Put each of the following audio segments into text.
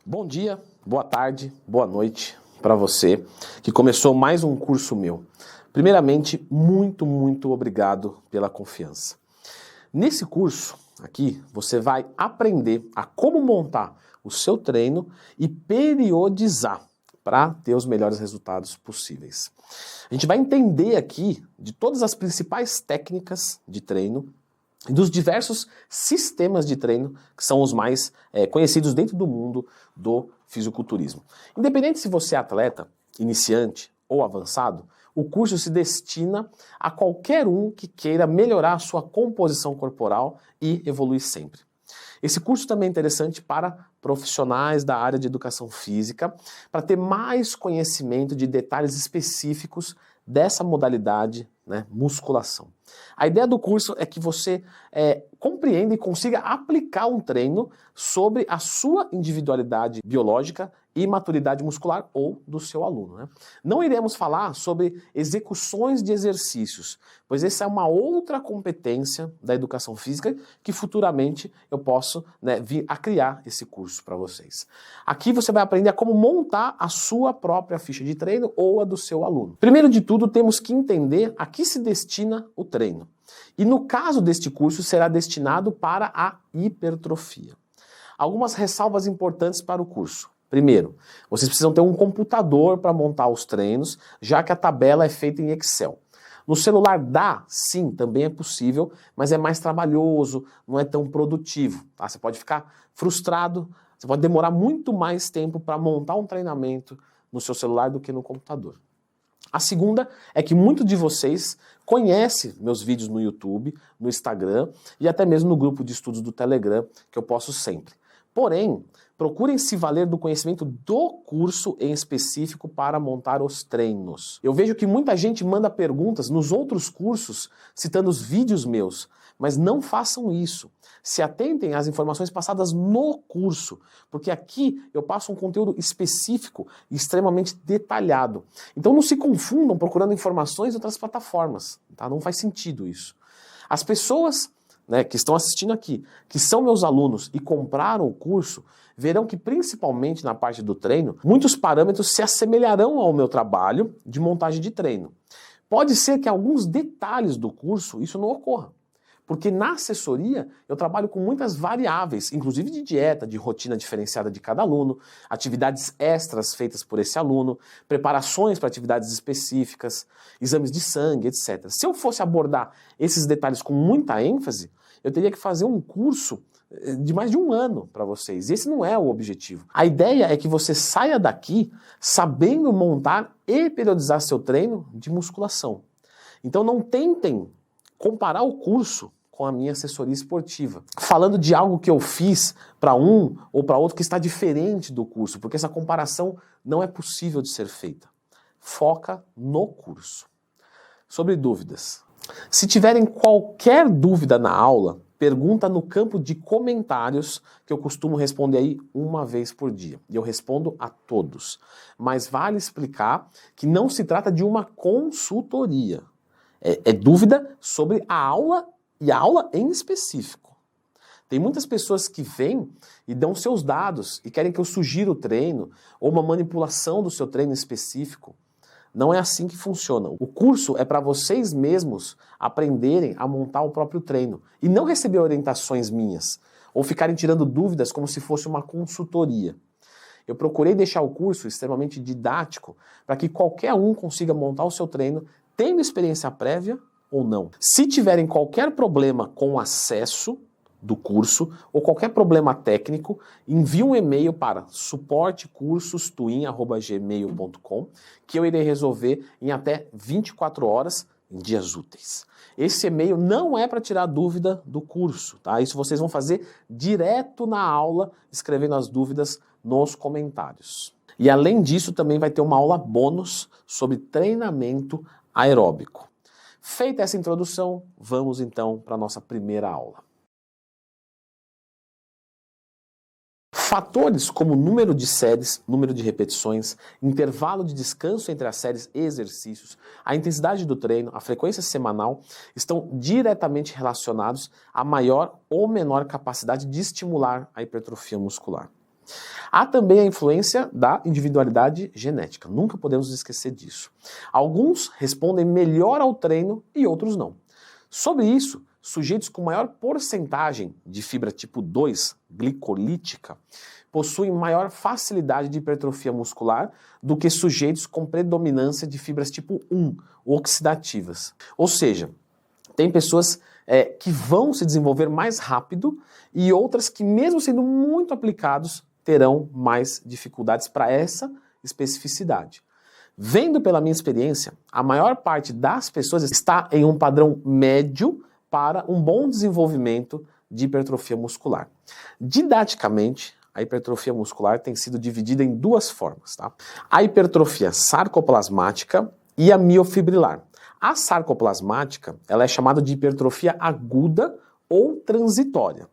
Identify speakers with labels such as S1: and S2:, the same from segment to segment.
S1: Bom dia, boa tarde, boa noite para você que começou mais um curso meu. Primeiramente, muito obrigado pela confiança. Nesse curso aqui, você vai aprender a como montar o seu treino e periodizar para ter os melhores resultados possíveis. A gente vai entender aqui de todas as principais técnicas de treino e dos diversos sistemas de treino que são os mais conhecidos dentro do mundo do fisiculturismo. Independente se você é atleta, iniciante ou avançado, o curso se destina a qualquer um que queira melhorar a sua composição corporal e evoluir sempre. Esse curso também é interessante para profissionais da área de educação física, para ter mais conhecimento de detalhes específicos dessa modalidade, musculação. A ideia do curso é que você compreenda e consiga aplicar um treino sobre a sua individualidade biológica e maturidade muscular ou do seu aluno. Não iremos falar sobre execuções de exercícios, pois essa é uma outra competência da educação física que futuramente eu posso vir a criar esse curso para vocês. Aqui você vai aprender a como montar a sua própria ficha de treino ou a do seu aluno. Primeiro de tudo, temos que entender a que se destina o treino. E no caso deste curso, será destinado para a hipertrofia. Algumas ressalvas importantes para o curso. Primeiro, vocês precisam ter um computador para montar os treinos, já que a tabela é feita em Excel. No celular dá, sim, também é possível, mas é mais trabalhoso, não é tão produtivo. Tá? Você pode ficar frustrado, você pode demorar muito mais tempo para montar um treinamento no seu celular do que no computador. A segunda é que muitos de vocês conhecem meus vídeos no YouTube, no Instagram e até mesmo no grupo de estudos do Telegram, que eu posto sempre. Porém, procurem se valer do conhecimento do curso em específico para montar os treinos. Eu vejo que muita gente manda perguntas nos outros cursos citando os vídeos meus, mas não façam isso. Se atentem às informações passadas no curso, porque aqui eu passo um conteúdo específico e extremamente detalhado. Então não se confundam procurando informações em outras plataformas, tá? Não faz sentido isso. As pessoas que estão assistindo aqui, que são meus alunos e compraram o curso, verão que principalmente na parte do treino, muitos parâmetros se assemelharão ao meu trabalho de montagem de treino. Pode ser que alguns detalhes do curso isso não ocorra. Porque na assessoria eu trabalho com muitas variáveis, inclusive de dieta, de rotina diferenciada de cada aluno, atividades extras feitas por esse aluno, preparações para atividades específicas, exames de sangue, etc. Se eu fosse abordar esses detalhes com muita ênfase, eu teria que fazer um curso de mais de um ano para vocês. E esse não é o objetivo. A ideia é que você saia daqui sabendo montar e periodizar seu treino de musculação. Então não tentem comparar o curso com a minha assessoria esportiva, falando de algo que eu fiz para um ou para outro que está diferente do curso, porque essa comparação não é possível de ser feita. Foca no curso. Sobre dúvidas. Se tiverem qualquer dúvida na aula, pergunta no campo de comentários, que eu costumo responder aí uma vez por dia. E eu respondo a todos. Mas vale explicar que não se trata de uma consultoria. É dúvida sobre a aula e a aula em específico. Tem muitas pessoas que vêm e dão seus dados e querem que eu sugira o treino ou uma manipulação do seu treino específico. Não é assim que funciona. O curso é para vocês mesmos aprenderem a montar o próprio treino e não receber orientações minhas ou ficarem tirando dúvidas como se fosse uma consultoria. Eu procurei deixar o curso extremamente didático para que qualquer um consiga montar o seu treino tendo experiência prévia ou não. Se tiverem qualquer problema com o acesso do curso ou qualquer problema técnico, envie um e-mail para suportecursostuin@gmail.com que eu irei resolver em até 24 horas em dias úteis. Esse e-mail não é para tirar dúvida do curso, tá? Isso vocês vão fazer direto na aula, escrevendo as dúvidas nos comentários. E além disso, também vai ter uma aula bônus sobre treinamento aeróbico. Feita essa introdução, vamos então para a nossa primeira aula. Fatores como número de séries, número de repetições, intervalo de descanso entre as séries e exercícios, a intensidade do treino, a frequência semanal, estão diretamente relacionados à maior ou menor capacidade de estimular a hipertrofia muscular. Há também a influência da individualidade genética, nunca podemos esquecer disso. Alguns respondem melhor ao treino e outros não. Sobre isso, sujeitos com maior porcentagem de fibra tipo 2, glicolítica, possuem maior facilidade de hipertrofia muscular do que sujeitos com predominância de fibras tipo 1, oxidativas. Ou seja, tem pessoas que vão se desenvolver mais rápido e outras que, mesmo sendo muito aplicados, terão mais dificuldades para essa especificidade. Vendo pela minha experiência, a maior parte das pessoas está em um padrão médio para um bom desenvolvimento de hipertrofia muscular. Didaticamente, a hipertrofia muscular tem sido dividida em duas formas, tá? A hipertrofia sarcoplasmática e a miofibrilar. A sarcoplasmática, ela é chamada de hipertrofia aguda ou transitória.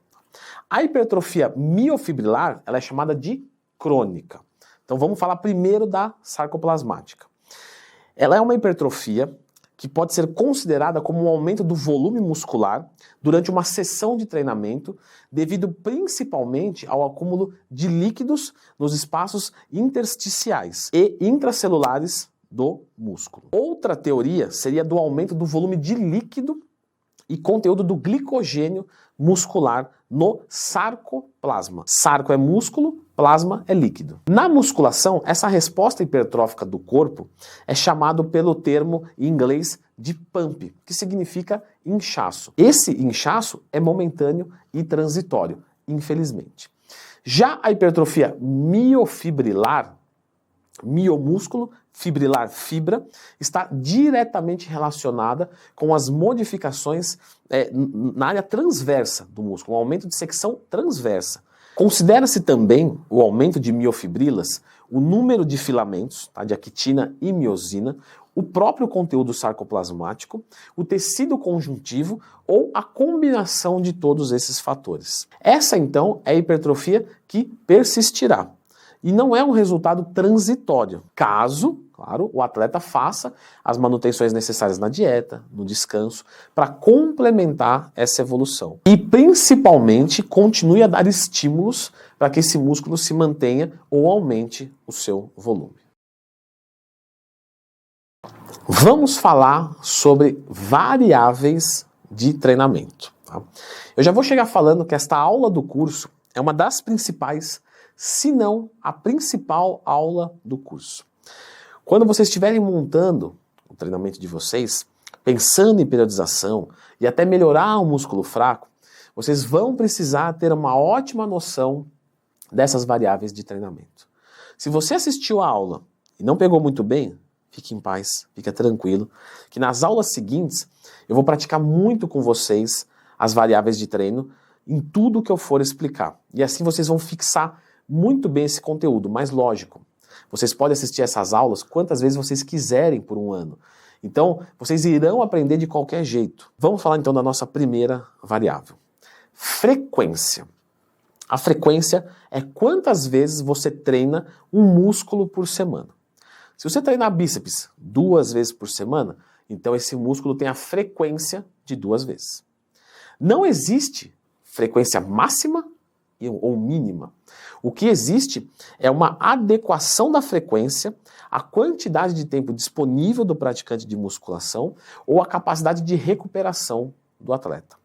S1: A hipertrofia miofibrilar, ela é chamada de crônica. Então vamos falar primeiro da sarcoplasmática. Ela é uma hipertrofia que pode ser considerada como um aumento do volume muscular durante uma sessão de treinamento, devido principalmente ao acúmulo de líquidos nos espaços intersticiais e intracelulares do músculo. Outra teoria seria do aumento do volume de líquido e conteúdo do glicogênio muscular no sarcoplasma. Sarco é músculo, plasma é líquido. Na musculação, essa resposta hipertrófica do corpo é chamado pelo termo em inglês de pump, que significa inchaço. Esse inchaço é momentâneo e transitório, infelizmente. Já a hipertrofia miofibrilar, miomúsculo, fibrilar, fibra, está diretamente relacionada com as modificações na área transversa do músculo, um aumento de secção transversa. Considera-se também o aumento de miofibrilas, o número de filamentos, tá, de actina e miosina, o próprio conteúdo sarcoplasmático, o tecido conjuntivo ou a combinação de todos esses fatores. Essa, então, é a hipertrofia que persistirá. E não é um resultado transitório, caso, claro, o atleta faça as manutenções necessárias na dieta, no descanso, para complementar essa evolução. E, principalmente, continue a dar estímulos para que esse músculo se mantenha ou aumente o seu volume. Vamos falar sobre variáveis de treinamento. Tá? Eu já vou chegar falando que esta aula do curso é uma das principais, se não a principal aula do curso. Quando vocês estiverem montando o treinamento de vocês, pensando em periodização e até melhorar o músculo fraco, vocês vão precisar ter uma ótima noção dessas variáveis de treinamento. Se você assistiu a aula e não pegou muito bem, fique em paz, fica tranquilo, que nas aulas seguintes eu vou praticar muito com vocês as variáveis de treino em tudo que eu for explicar. E assim vocês vão fixar muito bem esse conteúdo, mas lógico, vocês podem assistir essas aulas quantas vezes vocês quiserem por um ano. Então, vocês irão aprender de qualquer jeito. Vamos falar então da nossa primeira variável. Frequência. A frequência é quantas vezes você treina um músculo por semana. Se você treinar bíceps 2 vezes por semana, então esse músculo tem a frequência de 2 vezes. Não existe frequência máxima ou mínima. O que existe é uma adequação da frequência à quantidade de tempo disponível do praticante de musculação ou à capacidade de recuperação do atleta.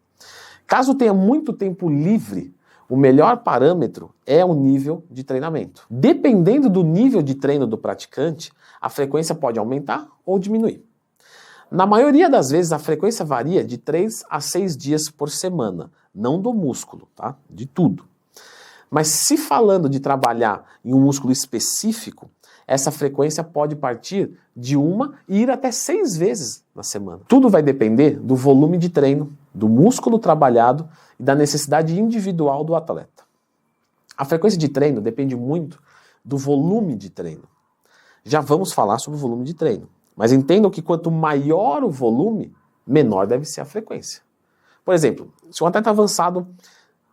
S1: Caso tenha muito tempo livre, o melhor parâmetro é o nível de treinamento. Dependendo do nível de treino do praticante, a frequência pode aumentar ou diminuir. Na maioria das vezes, a frequência varia de 3 a 6 dias por semana, não do músculo, tá? De tudo. Mas se falando de trabalhar em um músculo específico, essa frequência pode partir de 1 e ir até 6 vezes na semana. Tudo vai depender do volume de treino, do músculo trabalhado e da necessidade individual do atleta. A frequência de treino depende muito do volume de treino. Já vamos falar sobre o volume de treino, mas entendam que quanto maior o volume, menor deve ser a frequência. Por exemplo, se um atleta avançado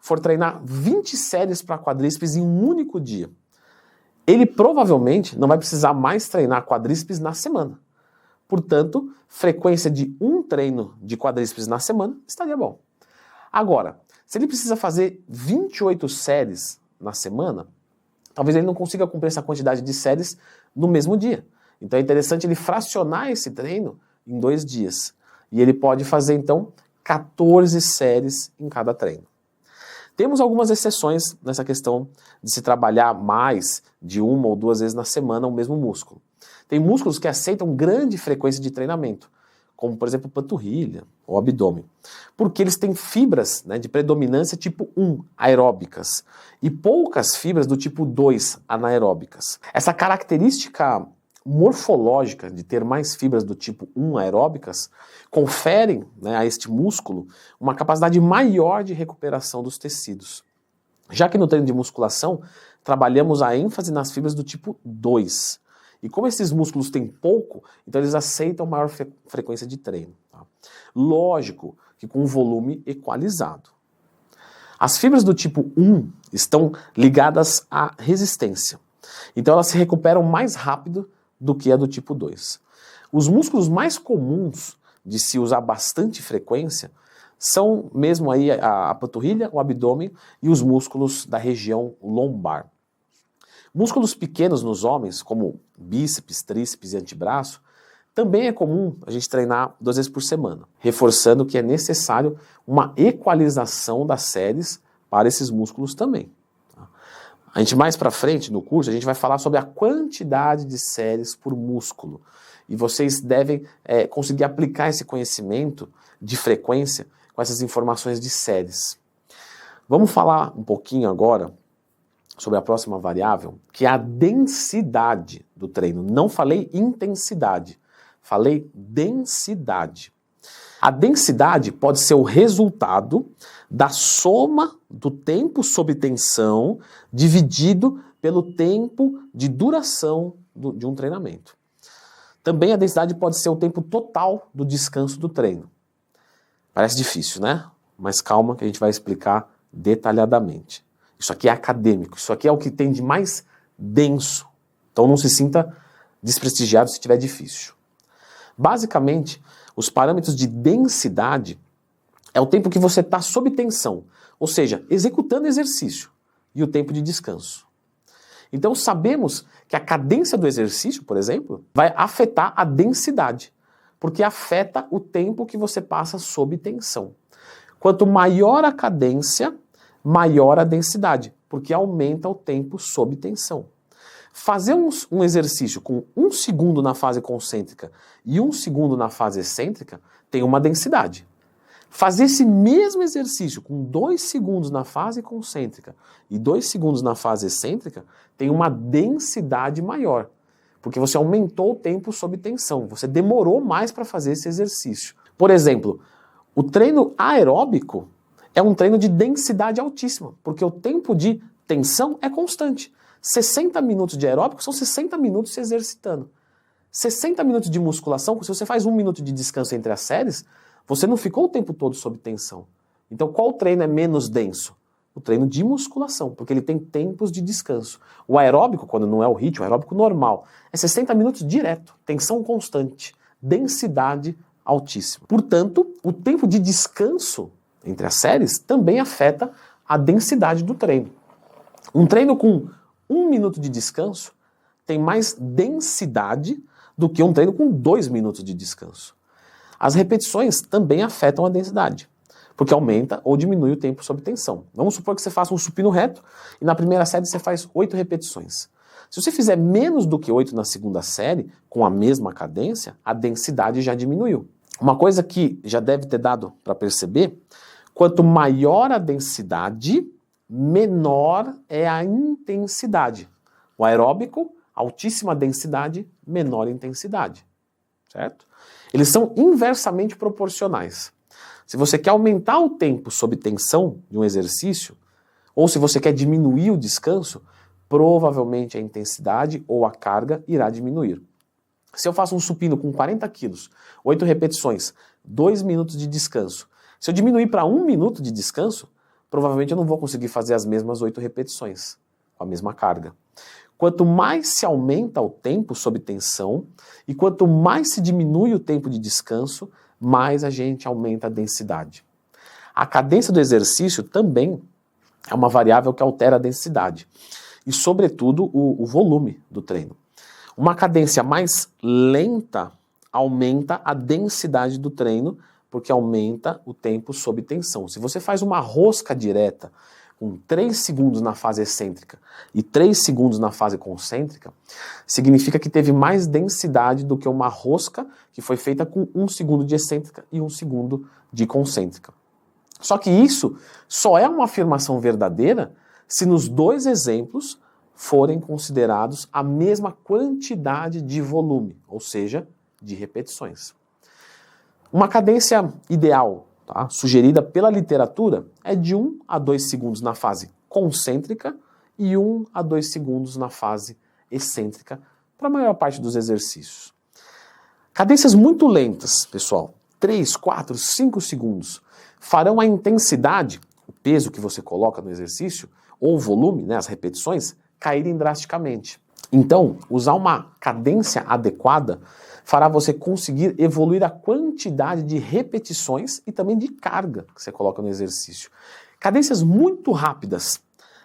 S1: for treinar 20 séries para quadríceps em um único dia, ele provavelmente não vai precisar mais treinar quadríceps na semana. Portanto, frequência de um treino de quadríceps na semana estaria bom. Agora, se ele precisa fazer 28 séries na semana, talvez ele não consiga cumprir essa quantidade de séries no mesmo dia. Então é interessante ele fracionar esse treino em 2 dias. E ele pode fazer, então, 14 séries em cada treino. Temos algumas exceções nessa questão de se trabalhar mais de 1 ou 2 vezes na semana o mesmo músculo. Tem músculos que aceitam grande frequência de treinamento, como, por exemplo, panturrilha ou abdômen, porque eles têm fibras, né, de predominância tipo 1, aeróbicas, e poucas fibras do tipo 2, anaeróbicas. Essa característica morfológica de ter mais fibras do tipo 1 aeróbicas conferem, né, a este músculo uma capacidade maior de recuperação dos tecidos. Já que no treino de musculação, trabalhamos a ênfase nas fibras do tipo 2. E como esses músculos têm pouco, então eles aceitam maior frequência de treino. Tá? Lógico que com um volume equalizado. As fibras do tipo 1 estão ligadas à resistência. Então elas se recuperam mais rápido do que a do tipo 2. Os músculos mais comuns de se usar bastante frequência são mesmo aí a panturrilha, o abdômen e os músculos da região lombar. Músculos pequenos nos homens, como bíceps, tríceps e antebraço, também é comum a gente treinar 2 vezes por semana, reforçando que é necessário uma equalização das séries para esses músculos também. A gente mais para frente no curso, a gente vai falar sobre a quantidade de séries por músculo. E vocês devem conseguir aplicar esse conhecimento de frequência com essas informações de séries. Vamos falar um pouquinho agora sobre a próxima variável, que é a densidade do treino. Não falei intensidade, falei densidade. A densidade pode ser o resultado da soma do tempo sob tensão dividido pelo tempo de duração de um treinamento. Também a densidade pode ser o tempo total do descanso do treino. Parece difícil, né? Mas calma que a gente vai explicar detalhadamente. Isso aqui é acadêmico, isso aqui é o que tem de mais denso. Então não se sinta desprestigiado se estiver difícil. Basicamente, os parâmetros de densidade é o tempo que você está sob tensão, ou seja, executando exercício, e o tempo de descanso. Então sabemos que a cadência do exercício, por exemplo, vai afetar a densidade, porque afeta o tempo que você passa sob tensão. Quanto maior a cadência, maior a densidade, porque aumenta o tempo sob tensão. Fazer um exercício com 1 segundo na fase concêntrica e 1 segundo na fase excêntrica tem uma densidade. Fazer esse mesmo exercício com 2 segundos na fase concêntrica e 2 segundos na fase excêntrica tem uma densidade maior, porque você aumentou o tempo sob tensão, você demorou mais para fazer esse exercício. Por exemplo, o treino aeróbico é um treino de densidade altíssima, porque o tempo de tensão é constante. 60 minutos de aeróbico são 60 minutos se exercitando. 60 minutos de musculação, se você faz 1 minuto de descanso entre as séries, você não ficou o tempo todo sob tensão. Então qual treino é menos denso? O treino de musculação, porque ele tem tempos de descanso. O aeróbico, quando não é o HIIT, o aeróbico normal, é 60 minutos direto, tensão constante, densidade altíssima. Portanto, o tempo de descanso entre as séries também afeta a densidade do treino. Um treino com 1 minuto de descanso tem mais densidade do que um treino com 2 minutos de descanso. As repetições também afetam a densidade, porque aumenta ou diminui o tempo sob tensão. Vamos supor que você faça um supino reto e na primeira série você faz 8 repetições. Se você fizer menos do que 8 na segunda série, com a mesma cadência, a densidade já diminuiu. Uma coisa que já deve ter dado para perceber, quanto maior a densidade, menor é a intensidade. O aeróbico, altíssima densidade, menor intensidade. Certo? Eles são inversamente proporcionais. Se você quer aumentar o tempo sob tensão de um exercício, ou se você quer diminuir o descanso, provavelmente a intensidade ou a carga irá diminuir. Se eu faço um supino com 40 quilos, 8 repetições, 2 minutos de descanso, se eu diminuir para 1 minuto de descanso, provavelmente eu não vou conseguir fazer as mesmas 8 repetições, com a mesma carga. Quanto mais se aumenta o tempo sob tensão e quanto mais se diminui o tempo de descanso, mais a gente aumenta a densidade. A cadência do exercício também é uma variável que altera a densidade. e, sobretudo, o volume do treino. Uma cadência mais lenta aumenta a densidade do treino, porque aumenta o tempo sob tensão. Se você faz uma rosca direta com 3 segundos na fase excêntrica e 3 segundos na fase concêntrica, significa que teve mais densidade do que uma rosca que foi feita com 1 segundo de excêntrica e 1 segundo de concêntrica. Só que isso só é uma afirmação verdadeira se nos 2 exemplos forem considerados a mesma quantidade de volume, ou seja, de repetições. Uma cadência ideal, tá, sugerida pela literatura, é de 1 a 2 segundos na fase concêntrica e 1 a 2 segundos na fase excêntrica para a maior parte dos exercícios. Cadências muito lentas, pessoal, 3, 4, 5 segundos, farão a intensidade, o peso que você coloca no exercício, ou o volume, né, as repetições, caírem drasticamente. Então, usar uma cadência adequada fará você conseguir evoluir a quantidade de repetições e também de carga que você coloca no exercício. Cadências muito rápidas,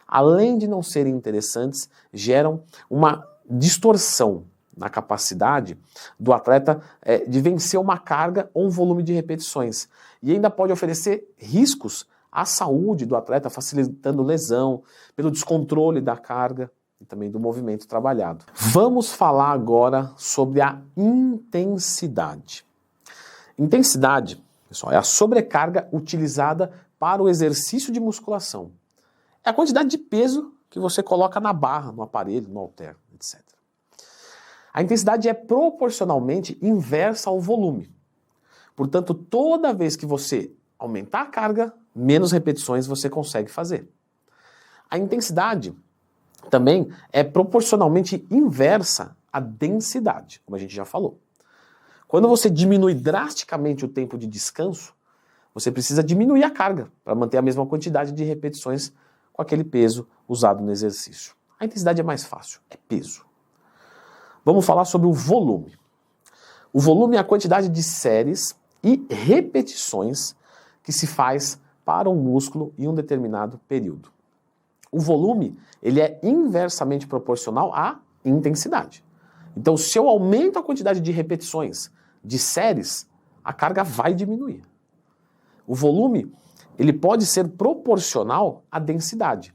S1: além de não serem interessantes, geram uma distorção na capacidade do atleta de vencer uma carga ou um volume de repetições. E ainda pode oferecer riscos à saúde do atleta, facilitando lesão, pelo descontrole da carga e também do movimento trabalhado. Vamos falar agora sobre a intensidade. Intensidade, pessoal, é a sobrecarga utilizada para o exercício de musculação. É a quantidade de peso que você coloca na barra, no aparelho, no halter, etc. A intensidade é proporcionalmente inversa ao volume. Portanto, toda vez que você aumentar a carga, menos repetições você consegue fazer. A intensidade também é proporcionalmente inversa à densidade, como a gente já falou. Quando você diminui drasticamente o tempo de descanso, você precisa diminuir a carga para manter a mesma quantidade de repetições com aquele peso usado no exercício. A intensidade é mais fácil, é peso. Vamos falar sobre o volume. O volume é a quantidade de séries e repetições que se faz para um músculo em um determinado período. O volume, ele é inversamente proporcional à intensidade. Então, se eu aumento a quantidade de repetições, de séries, a carga vai diminuir. O volume, ele pode ser proporcional à densidade.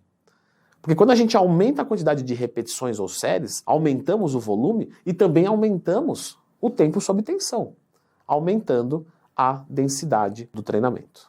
S1: Porque quando a gente aumenta a quantidade de repetições ou séries, aumentamos o volume e também aumentamos o tempo sob tensão, aumentando a densidade do treinamento.